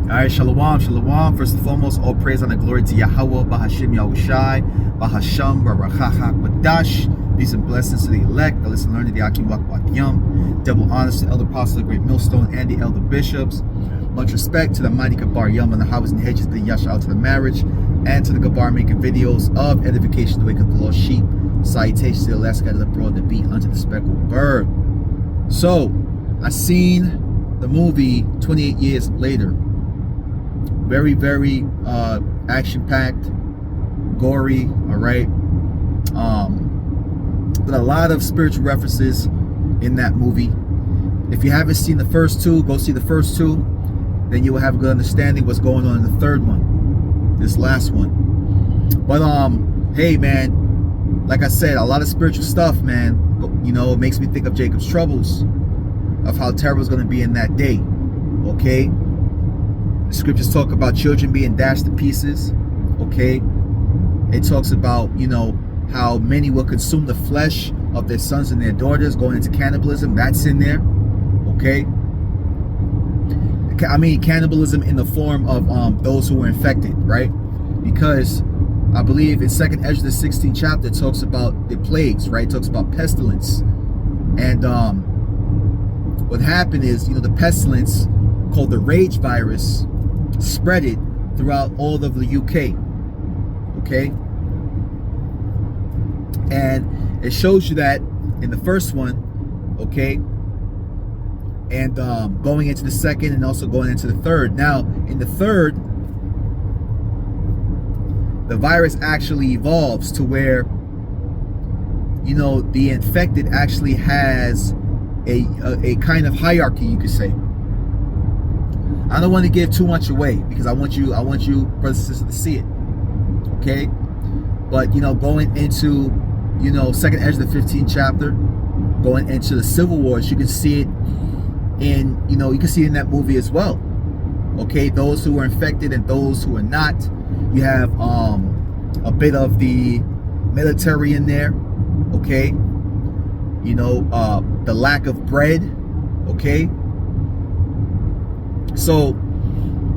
Alright, Shalom, Shalom. First and foremost, all praise and glory to Yahweh, Bahashim Yahushai, Bahasham, Barachach, Wadash. Peace and blessings to the elect, the listen, learn to the Akim Wak Yum. Double honors to Elder Apostle, the Great Millstone, and the Elder Bishops. Much respect to the mighty Gabar Yum and the House and Hedges, the Yasha out to the marriage, and to the Gabar making videos of edification to wake up the lost sheep. Salutations to the last guy that brought the beat unto the speckled bird. So, I seen the movie 28 years later. Very, very action-packed, gory, all right? With a lot of spiritual references in that movie. If you haven't seen the first two, go see the first two. Then you will have a good understanding what's going on in the third one, this last one. But hey, man, like I said, a lot of spiritual stuff, man. You know, it makes me think of Jacob's troubles, of how terrible it's going to be in that day. Okay. The scriptures talk about children being dashed to pieces. Okay. It talks about, you know, how many will consume the flesh of their sons and their daughters, going into cannibalism. That's in there. Okay. I mean, cannibalism in the form of those who were infected, right? Because I believe in 2nd Ezra, the 16th chapter, it talks about the plagues, right? It talks about pestilence. And what happened is, you know, the pestilence, called the rage virus, spread it throughout all of the UK. Okay. And it shows you that in the first one, okay, and going into the second and also going into the third. Now, in the third, the virus actually evolves to where, you know, the infected actually has a kind of hierarchy, you could say. I don't want to give too much away because I want you brothers and sisters to see it. Okay? But, you know, going into, you know, 2nd Ezra, the 15th chapter, going into the civil wars, you can see it in, you know, you can see it in that movie as well. Okay? Those who were infected and those who are not. You have a bit of the military in there. Okay? You know, the lack of bread. Okay? So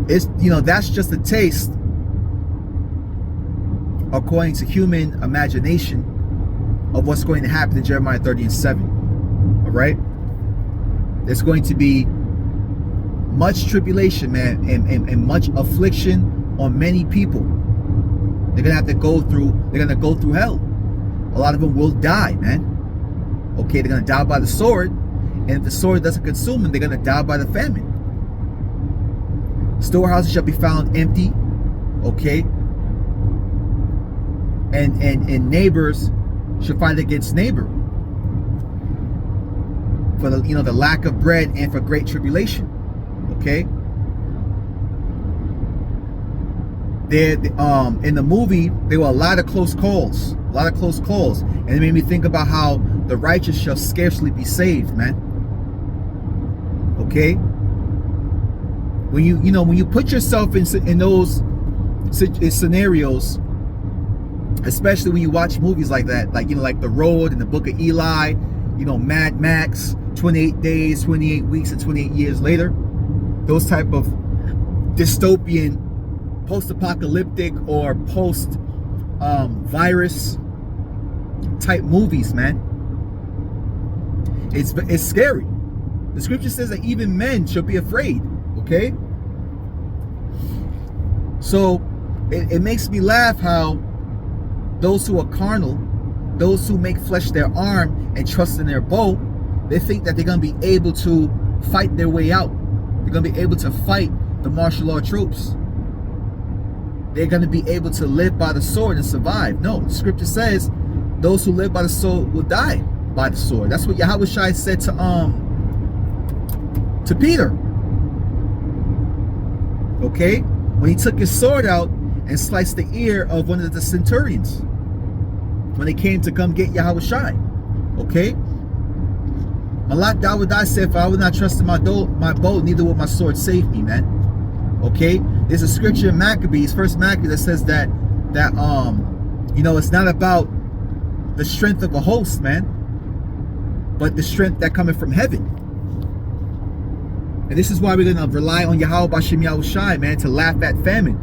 it's, you know, that's just a taste, according to human imagination, of what's going to happen in Jeremiah 30:7. All right, there's going to be much tribulation, man, and much affliction on many people. They're gonna have to go through. They're gonna go through hell. A lot of them will die, man. Okay, they're gonna die by the sword, and if the sword doesn't consume them, they're gonna die by the famine. Storehouses shall be found empty, okay, and neighbors shall fight against neighbor for the, you know, the lack of bread and for great tribulation. Okay, there in the movie there were a lot of close calls, and it made me think about how the righteous shall scarcely be saved, man. Okay. When you put yourself in those scenarios, especially when you watch movies like that, like, you know, like The Road and The Book of Eli, you know, Mad Max, 28 days, 28 weeks, and 28 years later, those type of dystopian, post-apocalyptic or post-virus type movies, man. It's scary. The scripture says that even men should be afraid. Okay, so it makes me laugh how those who are carnal, those who make flesh their arm and trust in their bow, they think that they're going to be able to fight their way out. They're going to be able to fight the martial law troops. They're going to be able to live by the sword and survive. No, the scripture says those who live by the sword will die by the sword. That's what Yahushua said to Peter. Okay, when he took his sword out and sliced the ear of one of the centurions when they came to come get Yahushua. Okay, Malak Dawodah said, "For I would not trust in my bow, neither will my sword save me," man. Okay, there's a scripture in Maccabees, 1st Maccabees, that says that you know, it's not about the strength of a host, man, but the strength that cometh from heaven. And this is why we're going to rely on Yahweh Bashim Yahushai, man, to laugh at famine,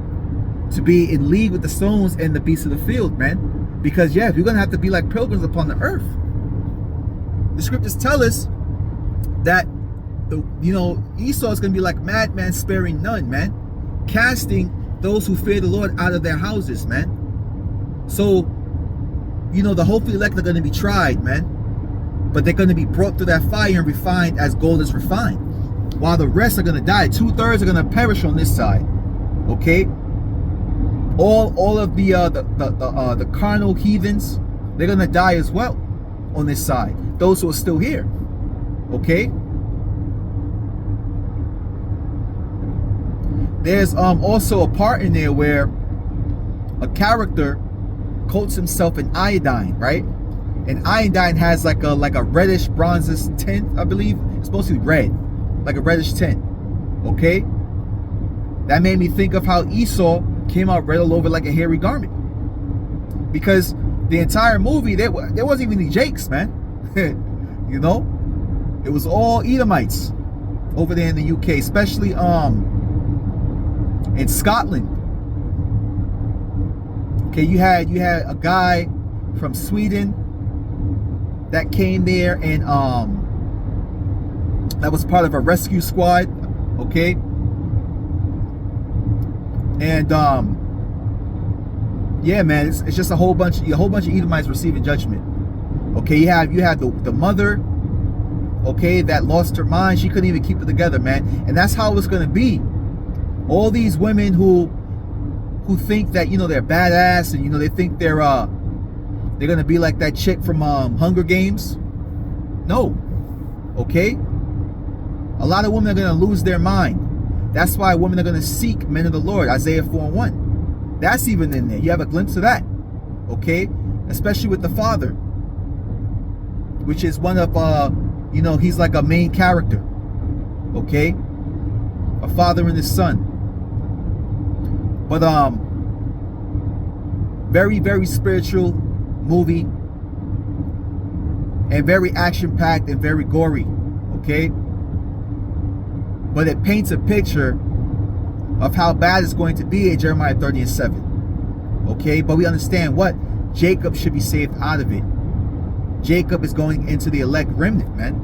to be in league with the stones and the beasts of the field, man. Because, yeah, we're going to have to be like pilgrims upon the earth. The scriptures tell us that, Esau is going to be like madman, sparing none, man. Casting those who fear the Lord out of their houses, man. So, the hopefully elect are going to be tried, man. But they're going to be brought through that fire and refined as gold is refined. While the rest are going to die. 2/3 are going to perish on this side. Okay? All of the carnal heathens, they're going to die as well on this side. Those who are still here. Okay? There's also a part in there where a character coats himself in iodine, right? And iodine has like a reddish bronzes tint, I believe. It's supposed to be red, like a reddish tint. Okay? That made me think of how Esau came out red all over like a hairy garment. Because the entire movie, there wasn't even any Jakes, man. It was all Edomites over there in the UK, especially in Scotland. Okay, you had a guy from Sweden that came there, and that was part of a rescue squad. Okay, and yeah, man, it's just a whole bunch of Edomites receiving judgment. Okay, you had the mother, okay, that lost her mind. She couldn't even keep it together, man. And that's how it's gonna be. All these women who think that they're badass, and they think they're gonna be like that chick from Hunger Games. No. Okay? A lot of women are gonna lose their mind. That's why women are gonna seek men of the Lord. Isaiah 4:1. That's even in there. You have a glimpse of that. Okay? Especially with the father, which is one of he's like a main character. Okay? A father and his son. But very, very spiritual movie, and very action-packed and very gory. Okay? But it paints a picture of how bad it's going to be in Jeremiah 30:7. Okay? But we understand what? Jacob should be saved out of it. Jacob is going into the elect remnant, man.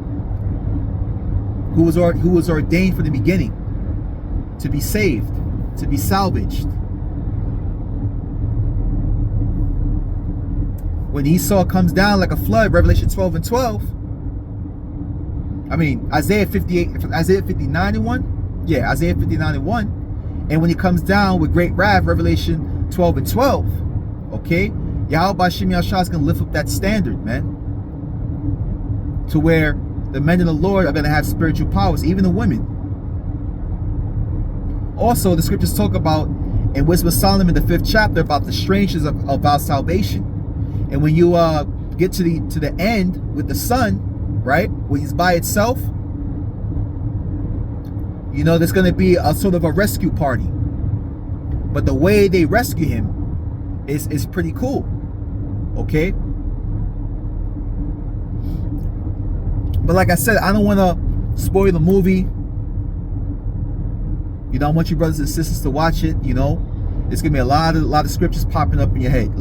Who was ordained from the beginning to be saved, to be salvaged. When Esau comes down like a flood, Revelation 12:12. I mean, Isaiah 59:1. Yeah, Isaiah 59:1. And when he comes down with great wrath, Revelation 12:12. Okay, Yahweh Bashim Yahushua is going to lift up that standard, man, to where the men of the Lord are going to have spiritual powers, even the women. Also, the scriptures talk about in Wisdom of Solomon, the 5th chapter, about the strangeness of our salvation. And when you get to the end with the son, right, when he's by itself, there's going to be a sort of a rescue party. But the way they rescue him is pretty cool. Okay? But like I said, I don't want to spoil the movie. I want you brothers and sisters to watch it. There's gonna be a lot of scriptures popping up in your head.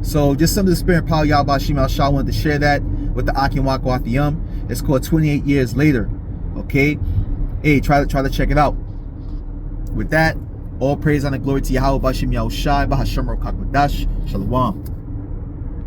So just some of the spirit and power Yahweh Bashim Yahushua, I wanted to share that with the Akim Wako Athiyam. It's called 28 Years Later. Okay? Hey, try to check it out. With that, all praise and glory to Yahweh Bashim Yahushua, Bahasham Rokak Madash, Shalom.